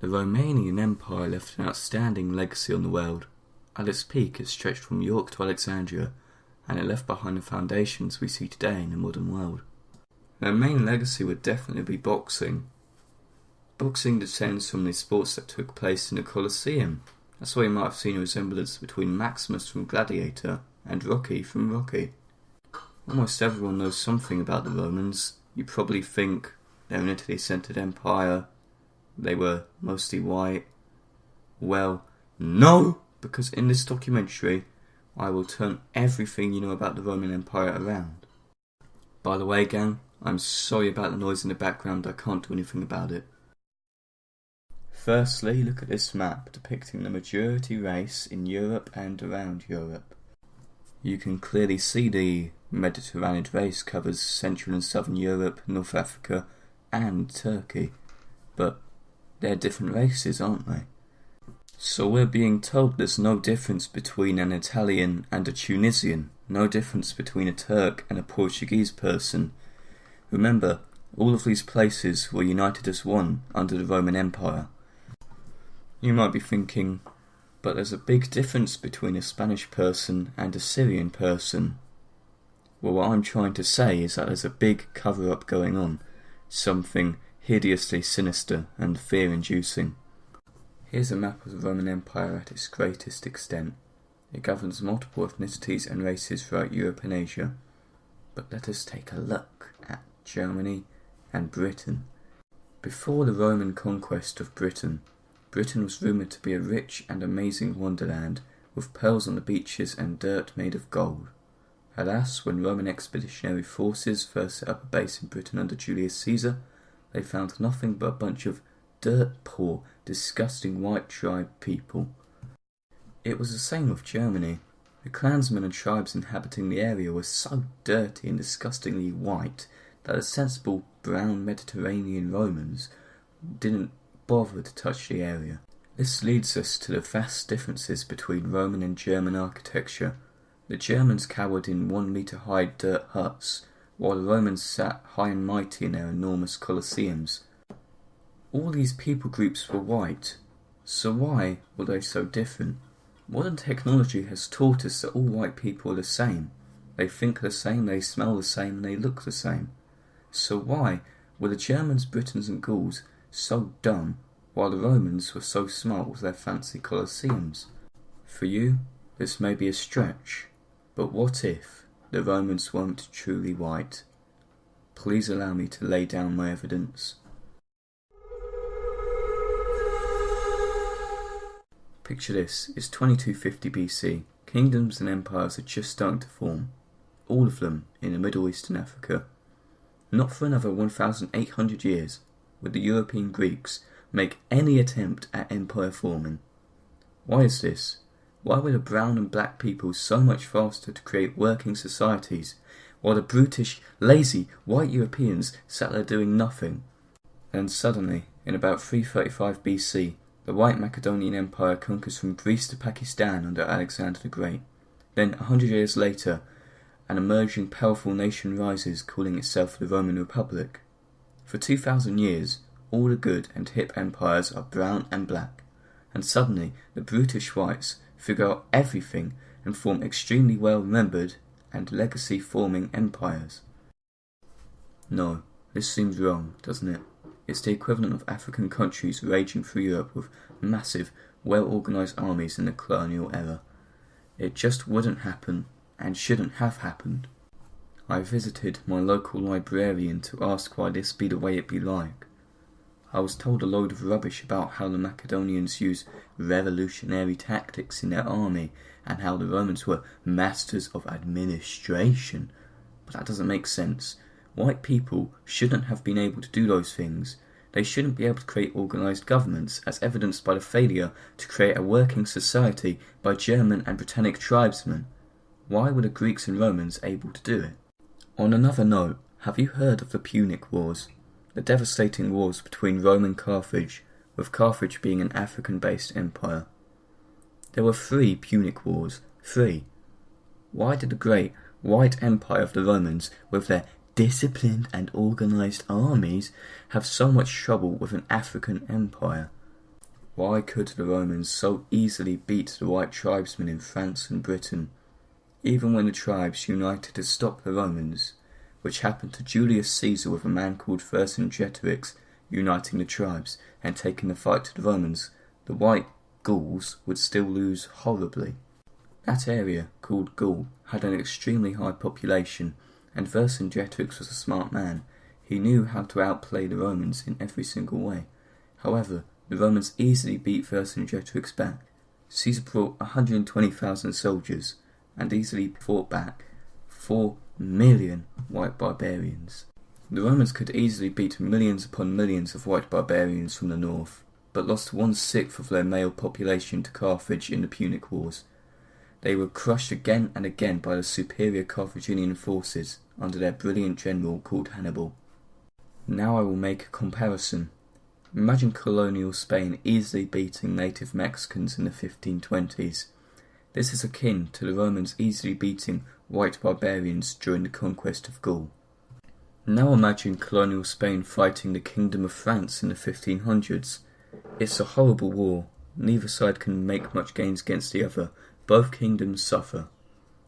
The Romanian Empire left an outstanding legacy on the world. At its peak, it stretched from York to Alexandria, and it left behind the foundations we see today in the modern world. Their main legacy would definitely be boxing. Boxing descends from the sports that took place in the Colosseum. That's why you might have seen a resemblance between Maximus from Gladiator and Rocky from Rocky. Almost everyone knows something about the Romans. You probably think they're an Italy-centred empire. They were mostly white. Well, no! Because in this documentary, I will turn everything you know about the Roman Empire around. By the way, gang, I'm sorry about the noise in the background, I can't do anything about it. Firstly, look at this map depicting the majority race in Europe and around Europe. You can clearly see the Mediterranean race covers Central and Southern Europe, North Africa, and Turkey. But they're different races, aren't they? So we're being told there's no difference between an Italian and a Tunisian, no difference between a Turk and a Portuguese person. Remember, all of these places were united as one under the Roman Empire. You might be thinking, but there's a big difference between a Spanish person and a Syrian person. Well, what I'm trying to say is that there's a big cover-up going on, something hideously sinister and fear-inducing. Here's a map of the Roman Empire at its greatest extent. It governs multiple ethnicities and races throughout Europe and Asia. But let us take a look at Germany and Britain. Before the Roman conquest of Britain, Britain was rumoured to be a rich and amazing wonderland with pearls on the beaches and dirt made of gold. Alas, when Roman expeditionary forces first set up a base in Britain under Julius Caesar, they found nothing but a bunch of dirt-poor, disgusting white tribe people. It was the same with Germany. The clansmen and tribes inhabiting the area were so dirty and disgustingly white that the sensible brown Mediterranean Romans didn't bother to touch the area. This leads us to the vast differences between Roman and German architecture. The Germans cowered in 1-metre-high dirt huts, while the Romans sat high and mighty in their enormous colosseums. All these people groups were white, so why were they so different? Modern technology has taught us that all white people are the same. They think the same, they smell the same, and they look the same. So why were the Germans, Britons and Gauls so dumb, while the Romans were so smart with their fancy colosseums? For you, this may be a stretch, but what if the Romans weren't truly white? Please allow me to lay down my evidence. Picture this, it's 2250 BC. Kingdoms and empires are just starting to form, all of them in the Middle East and Africa. Not for another 1,800 years would the European Greeks make any attempt at empire forming. Why is this? Why were the brown and black people so much faster to create working societies, while the brutish, lazy, white Europeans sat there doing nothing? Then suddenly, in about 335 BC, the White Macedonian Empire conquers from Greece to Pakistan under Alexander the Great. Then, 100 years later, an emerging powerful nation rises, calling itself the Roman Republic. For 2,000 years, all the good and hip empires are brown and black, and suddenly the brutish whites figure out everything and form extremely well-remembered and legacy-forming empires. No, this seems wrong, doesn't it? It's the equivalent of African countries raging through Europe with massive, well-organised armies in the colonial era. It just wouldn't happen, and shouldn't have happened. I visited my local librarian to ask why this be the way it be like. I was told a load of rubbish about how the Macedonians use revolutionary tactics in their army, and how the Romans were masters of administration. But that doesn't make sense. White people shouldn't have been able to do those things. They shouldn't be able to create organised governments, as evidenced by the failure to create a working society by German and Britannic tribesmen. Why were the Greeks and Romans able to do it? On another note, have you heard of the Punic Wars? The devastating wars between Rome and Carthage, with Carthage being an African-based empire. There were 3 Punic Wars. 3. Why did the great white empire of the Romans, with their disciplined and organised armies, have so much trouble with an African empire? Why could the Romans so easily beat the white tribesmen in France and Britain, even when the tribes united to stop the Romans, which happened to Julius Caesar with a man called Vercingetorix uniting the tribes and taking the fight to the Romans? The white Gauls would still lose horribly. That area, called Gaul, had an extremely high population, and Vercingetorix was a smart man. He knew how to outplay the Romans in every single way. However, the Romans easily beat Vercingetorix back. Caesar brought 120,000 soldiers, and easily fought back 4 million white barbarians. The Romans could easily beat millions upon millions of white barbarians from the north, but lost 1/6 of their male population to Carthage in the Punic Wars. They were crushed again and again by the superior Carthaginian forces under their brilliant general called Hannibal. Now I will make a comparison. Imagine colonial Spain easily beating native Mexicans in the 1520s. This is akin to the Romans easily beating white barbarians during the conquest of Gaul. Now imagine colonial Spain fighting the Kingdom of France in the 1500s. It's a horrible war. Neither side can make much gains against the other. Both kingdoms suffer.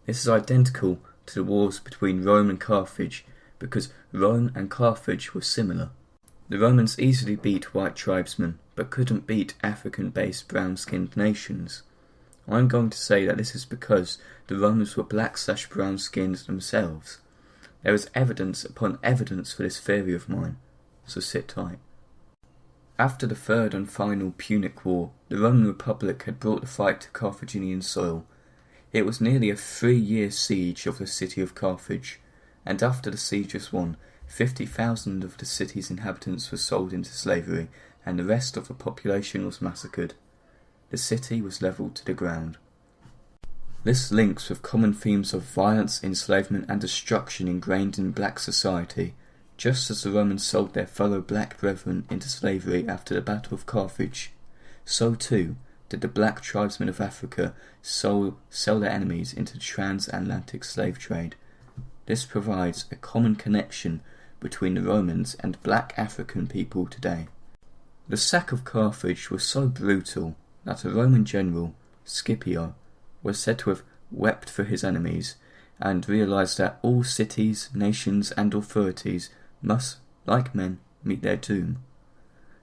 This is identical to the wars between Rome and Carthage, because Rome and Carthage were similar. The Romans easily beat white tribesmen, but couldn't beat African-based brown-skinned nations. I'm going to say that this is because the Romans were black/brown-skinned themselves. There is evidence upon evidence for this theory of mine, so sit tight. After the third and final Punic War, the Roman Republic had brought the fight to Carthaginian soil. It was nearly a 3-year siege of the city of Carthage, and after the siege was won, 50,000 of the city's inhabitants were sold into slavery, and the rest of the population was massacred. The city was levelled to the ground. This links with common themes of violence, enslavement and destruction ingrained in black society. Just as the Romans sold their fellow black brethren into slavery after the Battle of Carthage, so too did the black tribesmen of Africa sell their enemies into the transatlantic slave trade. This provides a common connection between the Romans and black African people today. The sack of Carthage was so brutal that a Roman general, Scipio, was said to have wept for his enemies and realized that all cities, nations and authorities must, like men, meet their doom,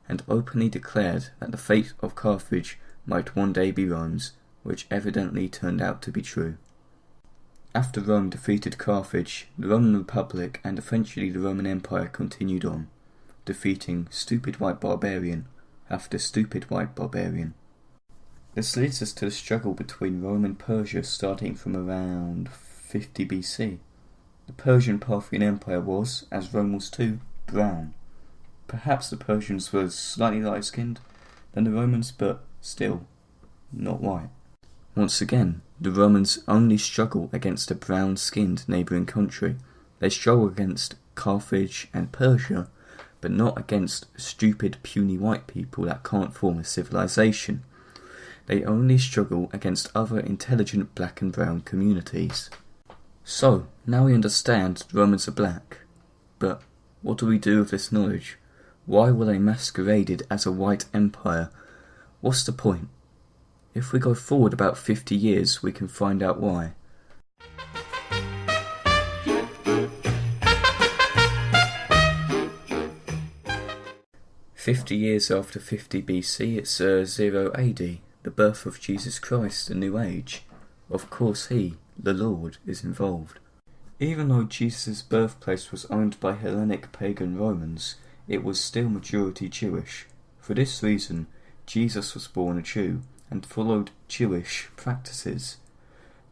and openly declared that the fate of Carthage might one day be Rome's, which evidently turned out to be true. After Rome defeated Carthage, the Roman Republic and eventually the Roman Empire continued on, defeating stupid white barbarian after stupid white barbarian. This leads us to the struggle between Rome and Persia starting from around 50 BC. The Persian Parthian Empire was, as Rome was too, brown. Perhaps the Persians were slightly light-skinned than the Romans, but still not white. Once again, the Romans only struggle against a brown-skinned neighbouring country. They struggle against Carthage and Persia, but not against stupid, puny white people that can't form a civilization. They only struggle against other intelligent black and brown communities. So, now we understand the Romans are black. But what do we do with this knowledge? Why were they masqueraded as a white empire? What's the point? If we go forward about 50 years, we can find out why. "50 years after 50 BC, it's 0 AD, the birth of Jesus Christ, the new age. Of course he, the Lord, is involved. Even though Jesus' birthplace was owned by Hellenic pagan Romans, it was still majority Jewish. For this reason, Jesus was born a Jew and followed Jewish practices.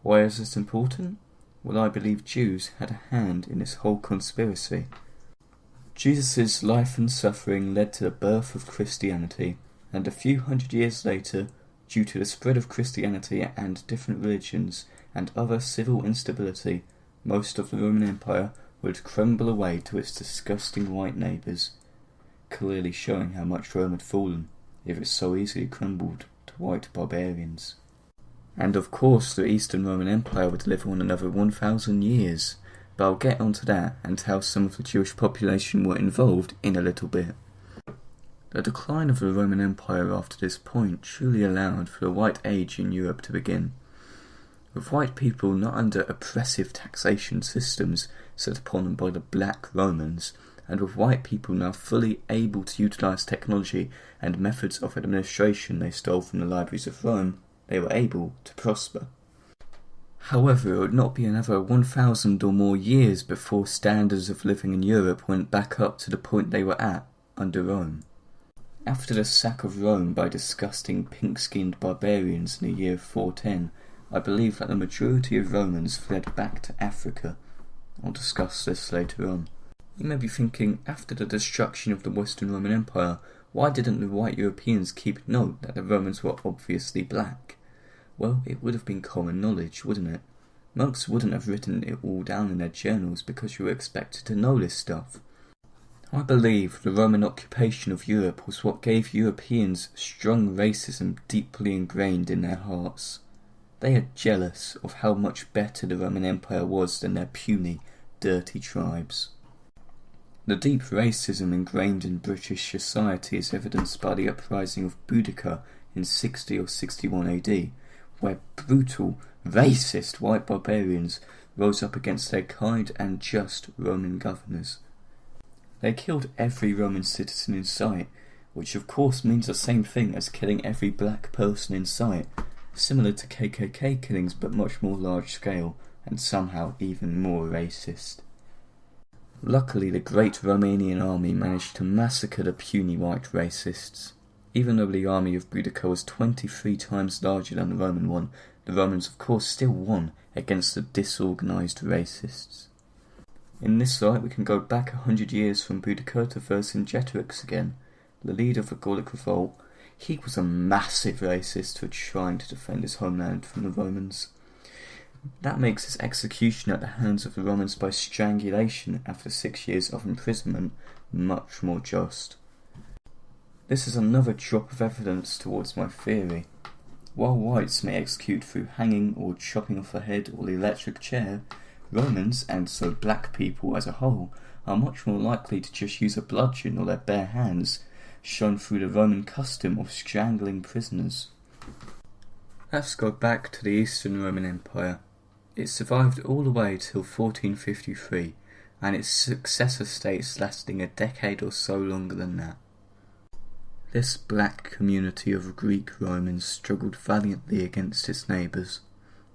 Why is this important? Well, I believe Jews had a hand in this whole conspiracy. Jesus' life and suffering led to the birth of Christianity, and a few hundred years later, due to the spread of Christianity and different religions and other civil instability, most of the Roman Empire would crumble away to its disgusting white neighbours, clearly showing how much Rome had fallen if it so easily crumbled to white barbarians. And of course the Eastern Roman Empire would live on another 1,000 years, but I'll get onto that and how some of the Jewish population were involved in a little bit. The decline of the Roman Empire after this point truly allowed for the White Age in Europe to begin, with white people not under oppressive taxation systems set upon them by the Black Romans, and with white people now fully able to utilise technology and methods of administration they stole from the libraries of Rome, they were able to prosper. However, it would not be another 1,000 or more years before standards of living in Europe went back up to the point they were at under Rome. After the sack of Rome by disgusting pink-skinned barbarians in the year 410, I believe that the majority of Romans fled back to Africa. I'll discuss this later on. You may be thinking, after the destruction of the Western Roman Empire, why didn't the white Europeans keep note that the Romans were obviously black? Well, it would have been common knowledge, wouldn't it? Monks wouldn't have written it all down in their journals because you were expected to know this stuff. I believe the Roman occupation of Europe was what gave Europeans strong racism deeply ingrained in their hearts. They are jealous of how much better the Roman Empire was than their puny, dirty tribes. The deep racism ingrained in British society is evidenced by the uprising of Boudicca in 60 or 61 AD, where brutal, racist white barbarians rose up against their kind and just Roman governors. They killed every Roman citizen in sight, which of course means the same thing as killing every black person in sight, similar to KKK killings but much more large scale, and somehow even more racist. Luckily, the great Romanian army managed to massacre the puny white racists. Even though the army of Boudicca was 23 times larger than the Roman one, the Romans of course still won against the disorganised racists. In this light, we can go back 100 years from Boudicca to Vercingetorix again, the leader of the Gallic revolt. He was a massive racist who was trying to defend his homeland from the Romans. That makes his execution at the hands of the Romans by strangulation after 6 years of imprisonment much more just. This is another drop of evidence towards my theory. While whites may execute through hanging or chopping off a head or the electric chair, Romans, and so black people as a whole, are much more likely to just use a bludgeon or their bare hands, shown through the Roman custom of strangling prisoners. Let's go back to the Eastern Roman Empire. It survived all the way till 1453, and its successor states lasting a decade or so longer than that. This black community of Greek Romans struggled valiantly against its neighbours,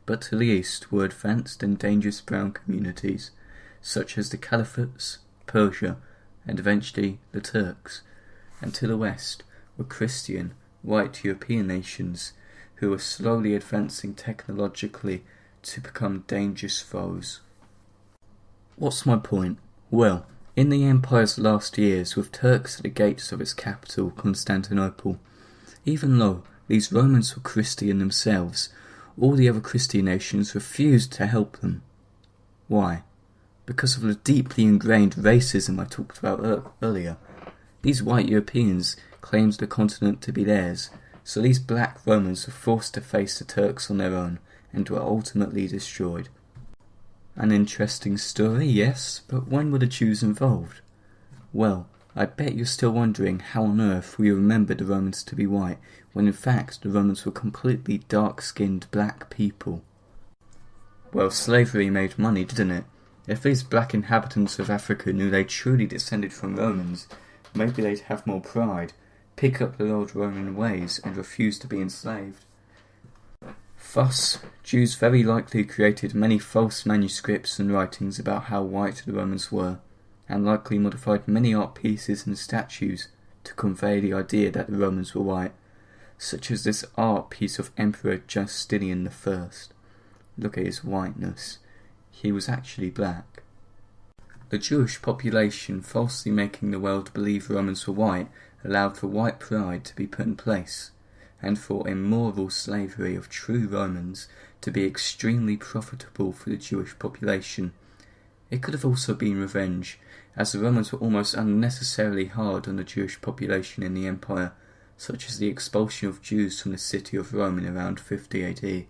but to the east were advanced and dangerous brown communities, such as the Caliphates, Persia, and eventually the Turks, and to the west were Christian, white European nations who were slowly advancing technologically to become dangerous foes. What's my point? Well, in the empire's last years, with Turks at the gates of its capital, Constantinople, even though these Romans were Christian themselves, all the other Christian nations refused to help them. Why? Because of the deeply ingrained racism I talked about earlier. These white Europeans claimed the continent to be theirs, so these black Romans were forced to face the Turks on their own, and were ultimately destroyed. An interesting story, yes, but when were the Jews involved? Well, I bet you're still wondering how on earth we remember the Romans to be white, when in fact the Romans were completely dark-skinned black people. Well, slavery made money, didn't it? If these black inhabitants of Africa knew they truly descended from Romans, maybe they'd have more pride, pick up their old Roman ways, and refuse to be enslaved. Thus, Jews very likely created many false manuscripts and writings about how white the Romans were, and likely modified many art pieces and statues to convey the idea that the Romans were white, such as this art piece of Emperor Justinian I. Look at his whiteness. He was actually black. The Jewish population falsely making the world believe Romans were white allowed for white pride to be put in place, and for immoral slavery of true Romans to be extremely profitable for the Jewish population. It could have also been revenge, as the Romans were almost unnecessarily hard on the Jewish population in the empire, such as the expulsion of Jews from the city of Rome in around 50 AD.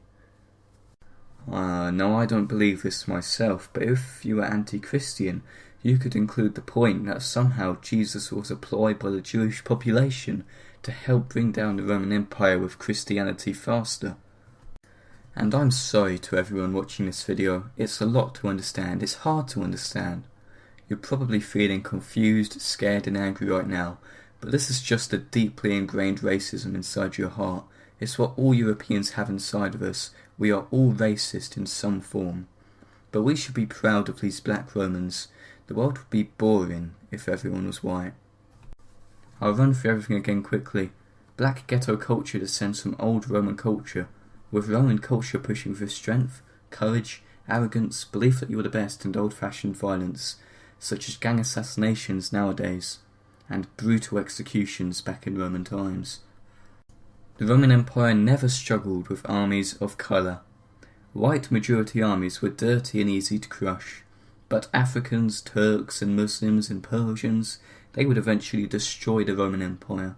No, I don't believe this myself, but if you were anti-Christian, You could include the point that somehow Jesus was employed by the Jewish population to help bring down the Roman Empire with Christianity faster. And I'm sorry to everyone watching this video, it's a lot to understand, it's hard to understand. You're probably feeling confused, scared and angry right now, but this is just a deeply ingrained racism inside your heart. It's what all Europeans have inside of us. We are all racist in some form. But we should be proud of these black Romans. The world would be boring if everyone was white. I'll run through everything again quickly. Black ghetto culture descends from old Roman culture, with Roman culture pushing for strength, courage, arrogance, belief that you are the best, and old-fashioned violence, such as gang assassinations nowadays, and brutal executions back in Roman times. The Roman Empire never struggled with armies of colour. White majority armies were dirty and easy to crush, but Africans, Turks and Muslims and Persians, they would eventually destroy the Roman Empire.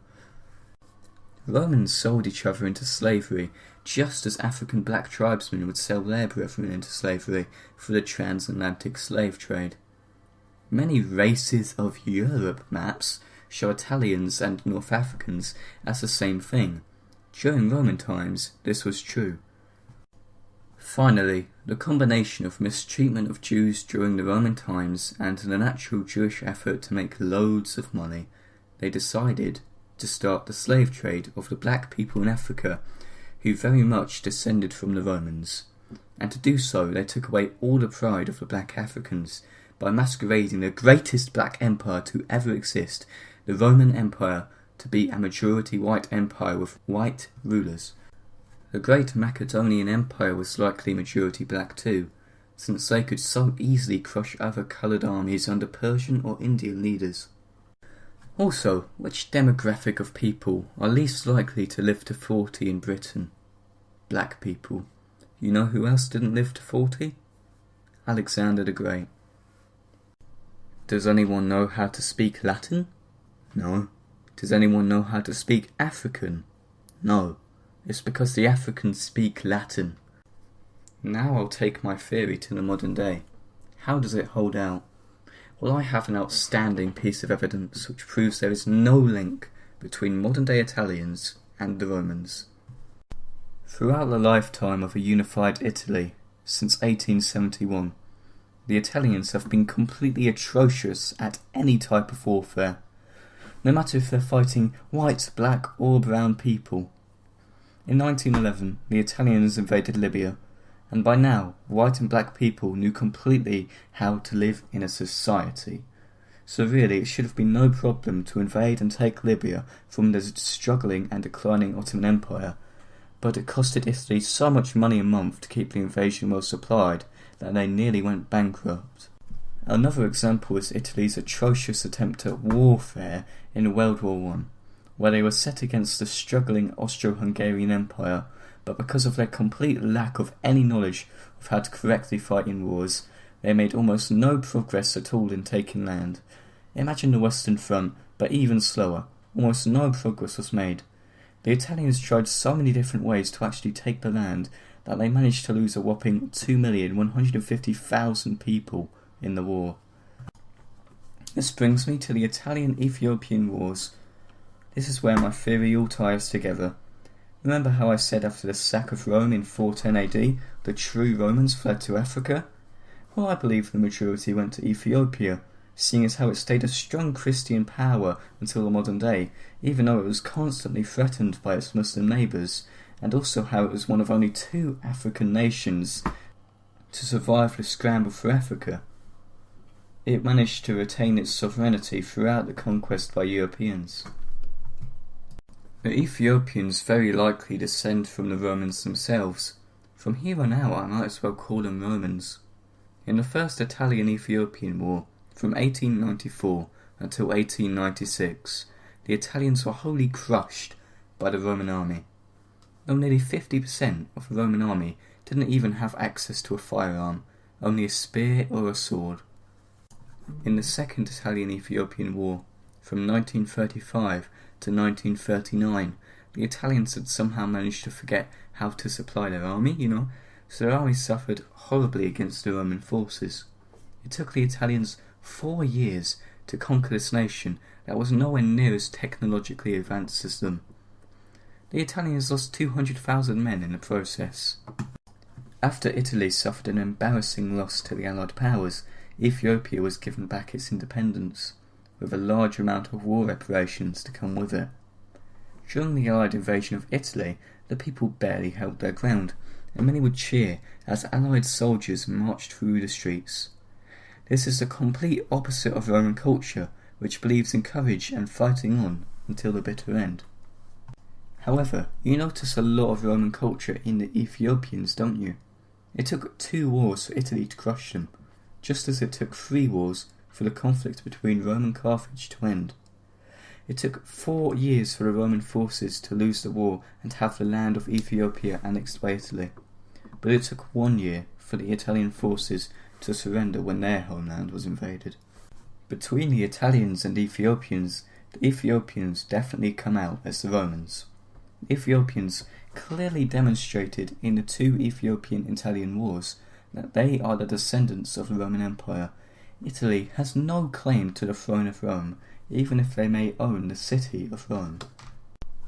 Romans sold each other into slavery, just as African black tribesmen would sell their brethren into slavery for the transatlantic slave trade. Many races of Europe maps show Italians and North Africans as the same thing. During Roman times, this was true. Finally, the combination of mistreatment of Jews during the Roman times and the natural Jewish effort to make loads of money, they decided to start the slave trade of the black people in Africa, who very much descended from the Romans. And to do so, they took away all the pride of the black Africans by masquerading the greatest black empire to ever exist, the Roman Empire, to be a majority white empire with white rulers. The great Macedonian Empire was likely majority black too, since they could so easily crush other coloured armies under Persian or Indian leaders. Also, which demographic of people are least likely to live to 40 in Britain? Black people. You know who else didn't live to 40? Alexander the Great. Does anyone know how to speak Latin? No. Does anyone know how to speak African? No. It's because the Africans speak Latin. Now I'll take my theory to the modern day. How does it hold out? Well, I have an outstanding piece of evidence which proves there is no link between modern day Italians and the Romans. Throughout the lifetime of a unified Italy, since 1871, the Italians have been completely atrocious at any type of warfare, no matter if they're fighting white, black or brown people. In 1911, the Italians invaded Libya, and by now, white and black people knew completely how to live in a society. So really, it should have been no problem to invade and take Libya from the struggling and declining Ottoman Empire, but it costed Italy so much money a month to keep the invasion well supplied that they nearly went bankrupt. Another example is Italy's atrocious attempt at warfare in World War I, where they were set against the struggling Austro-Hungarian Empire, but because of their complete lack of any knowledge of how to correctly fight in wars, they made almost no progress at all in taking land. Imagine the Western Front, but even slower. Almost no progress was made. The Italians tried so many different ways to actually take the land that they managed to lose a whopping 2,150,000 people in the war. This brings me to the Italian-Ethiopian Wars. This is where my theory all ties together. Remember how I said after the sack of Rome in 410 AD, the true Romans fled to Africa? Well, I believe the majority went to Ethiopia, seeing as how it stayed a strong Christian power until the modern day, even though it was constantly threatened by its Muslim neighbours, and also how it was one of only 2 African nations to survive the scramble for Africa. It managed to retain its sovereignty throughout the conquest by Europeans. The Ethiopians very likely descend from the Romans themselves. From here on out I might as well call them Romans. In the First Italian-Ethiopian War, from 1894 until 1896, the Italians were wholly crushed by the Roman army. Though nearly 50% of the Roman army didn't even have access to a firearm, only a spear or a sword. In the Second Italian-Ethiopian War, from 1935 to 1939, the Italians had somehow managed to forget how to supply their army, so their army suffered horribly against the Roman forces. It took the Italians 4 years to conquer this nation that was nowhere near as technologically advanced as them. The Italians lost 200,000 men in the process. After Italy suffered an embarrassing loss to the Allied powers, Ethiopia was given back its independence, with a large amount of war reparations to come with it. During the Allied invasion of Italy, the people barely held their ground, and many would cheer as Allied soldiers marched through the streets. This is the complete opposite of Roman culture, which believes in courage and fighting on until the bitter end. However, you notice a lot of Roman culture in the Ethiopians, don't you? It took 2 wars for Italy to crush them, just as it took 3 wars for the conflict between Rome and Carthage to end. It took 4 years for the Roman forces to lose the war and have the land of Ethiopia annexed by Italy, but it took 1 year for the Italian forces to surrender when their homeland was invaded. Between the Italians and Ethiopians, the Ethiopians definitely come out as the Romans. The Ethiopians clearly demonstrated in the 2 Ethiopian-Italian wars that they are the descendants of the Roman Empire. Italy has no claim to the throne of Rome, even if they may own the city of Rome.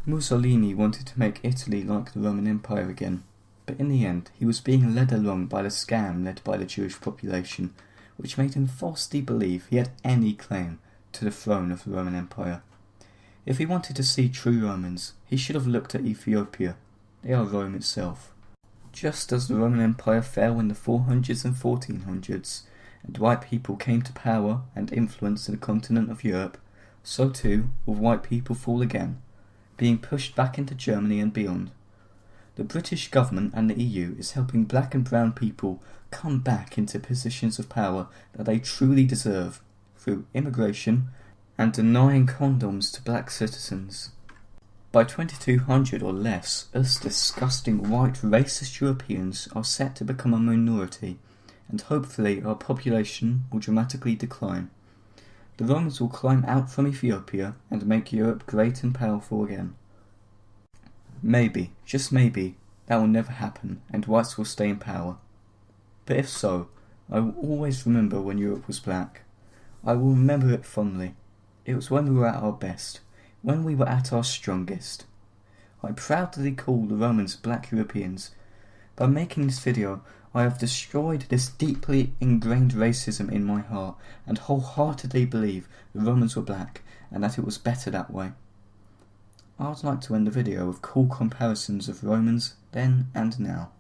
Mussolini wanted to make Italy like the Roman Empire again, but in the end he was being led along by the scam led by the Jewish population, which made him falsely believe he had any claim to the throne of the Roman Empire. If he wanted to see true Romans, he should have looked at Ethiopia. They are Rome itself. Just as the Roman Empire fell in the 400s and 1400s, and white people came to power and influence in the continent of Europe, so too will white people fall again, being pushed back into Germany and beyond. The British government and the EU is helping black and brown people come back into positions of power that they truly deserve through immigration and denying condoms to black citizens. By 2200 or less, us disgusting white racist Europeans are set to become a minority, and hopefully our population will dramatically decline. The Romans will climb out from Ethiopia and make Europe great and powerful again. Maybe, just maybe, that will never happen and whites will stay in power. But if so, I will always remember when Europe was black. I will remember it fondly. It was when we were at our best, when we were at our strongest. I proudly call the Romans black Europeans. By making this video, I have destroyed this deeply ingrained racism in my heart and wholeheartedly believe the Romans were black and that it was better that way. I would like to end the video with cool comparisons of Romans then and now.